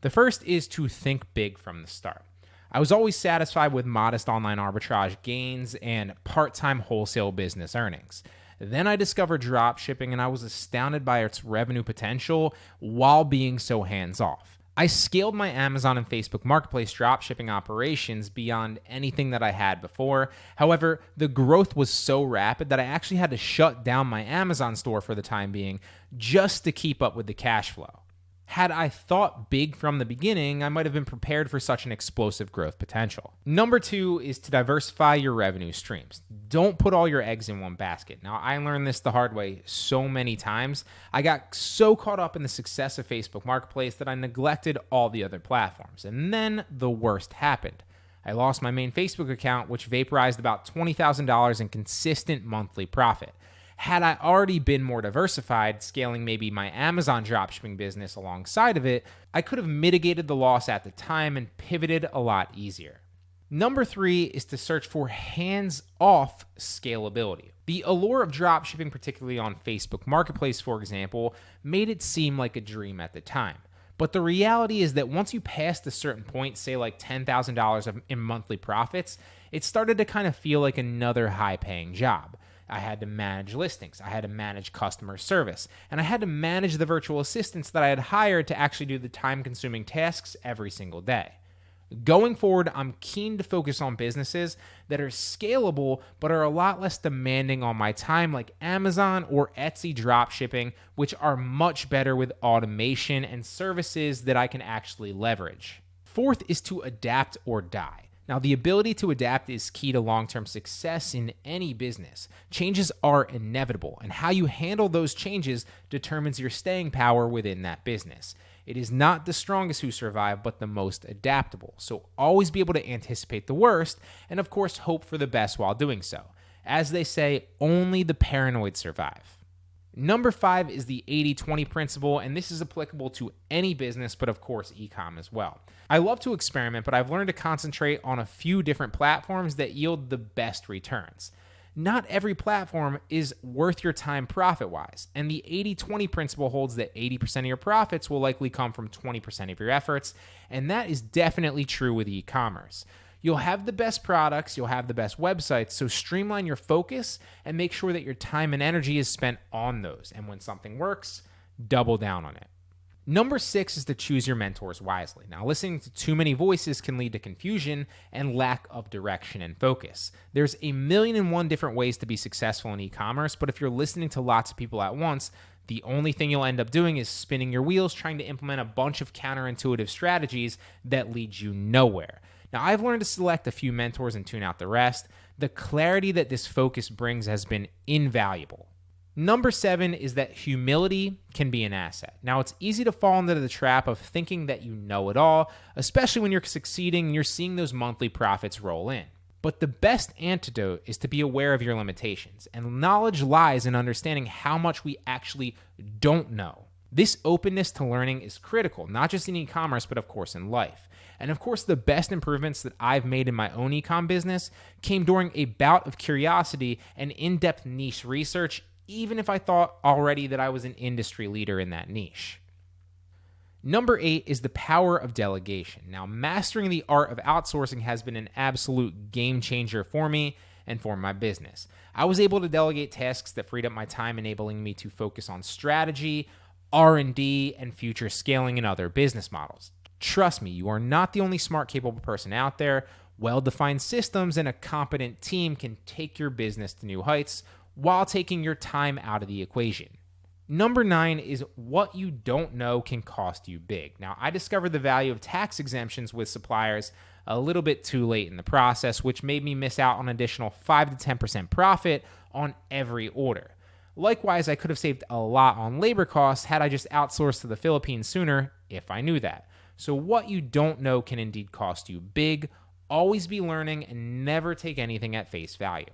The first is to think big from the start. I was always satisfied with modest online arbitrage gains and part-time wholesale business earnings. Then I discovered dropshipping and I was astounded by its revenue potential while being so hands-off. I scaled my Amazon and Facebook Marketplace dropshipping operations beyond anything that I had before. However, the growth was so rapid that I actually had to shut down my Amazon store for the time being just to keep up with the cash flow. Had I thought big from the beginning, I might have been prepared for such an explosive growth potential. Number 2 is to diversify your revenue streams. Don't put all your eggs in one basket. Now, I learned this the hard way so many times. I got so caught up in the success of Facebook Marketplace that I neglected all the other platforms. And then the worst happened. I lost my main Facebook account, which vaporized about $20,000 in consistent monthly profit. Had I already been more diversified, scaling maybe my Amazon dropshipping business alongside of it, I could have mitigated the loss at the time and pivoted a lot easier. Number 3 is to search for hands-off scalability. The allure of dropshipping, particularly on Facebook Marketplace, for example, made it seem like a dream at the time. But the reality is that once you passed a certain point, say like $10,000 in monthly profits, it started to kind of feel like another high-paying job. I had to manage listings, I had to manage customer service, and I had to manage the virtual assistants that I had hired to actually do the time-consuming tasks every single day. Going forward, I'm keen to focus on businesses that are scalable but are a lot less demanding on my time, like Amazon or Etsy dropshipping, which are much better with automation and services that I can actually leverage. Fourth is to adapt or die. Now, the ability to adapt is key to long-term success in any business. Changes are inevitable, and how you handle those changes determines your staying power within that business. It is not the strongest who survive, but the most adaptable. So always be able to anticipate the worst, and of course, hope for the best while doing so. As they say, only the paranoid survive. Number 5 is the 80-20 principle, and this is applicable to any business, but of course, e-com as well. I love to experiment, but I've learned to concentrate on a few different platforms that yield the best returns. Not every platform is worth your time profit-wise, and the 80-20 principle holds that 80% of your profits will likely come from 20% of your efforts, and that is definitely true with e-commerce. You'll have the best products, you'll have the best websites, so streamline your focus and make sure that your time and energy is spent on those. And when something works, double down on it. Number 6 is to choose your mentors wisely. Now, listening to too many voices can lead to confusion and lack of direction and focus. There's a million and one different ways to be successful in e-commerce, but if you're listening to lots of people at once, the only thing you'll end up doing is spinning your wheels trying to implement a bunch of counterintuitive strategies that lead you nowhere. Now, I've learned to select a few mentors and tune out the rest. The clarity that this focus brings has been invaluable. Number 7 is that humility can be an asset. Now, it's easy to fall into the trap of thinking that you know it all, especially when you're succeeding and you're seeing those monthly profits roll in. But the best antidote is to be aware of your limitations, and knowledge lies in understanding how much we actually don't know. This openness to learning is critical, not just in e-commerce, but of course in life. And of course, the best improvements that I've made in my own e-com business came during a bout of curiosity and in-depth niche research, even if I thought already that I was an industry leader in that niche. Number 8 is the power of delegation. Now, mastering the art of outsourcing has been an absolute game changer for me and for my business. I was able to delegate tasks that freed up my time, enabling me to focus on strategy, R&D, and future scaling in other business models. Trust me, you are not the only smart, capable person out there. Well-defined systems and a competent team can take your business to new heights while taking your time out of the equation. Number 9 is what you don't know can cost you big. Now, I discovered the value of tax exemptions with suppliers a little bit too late in the process, which made me miss out on an additional 5 to 10% profit on every order. Likewise, I could have saved a lot on labor costs had I just outsourced to the Philippines sooner if I knew that. So what you don't know can indeed cost you big. Always be learning and never take anything at face value.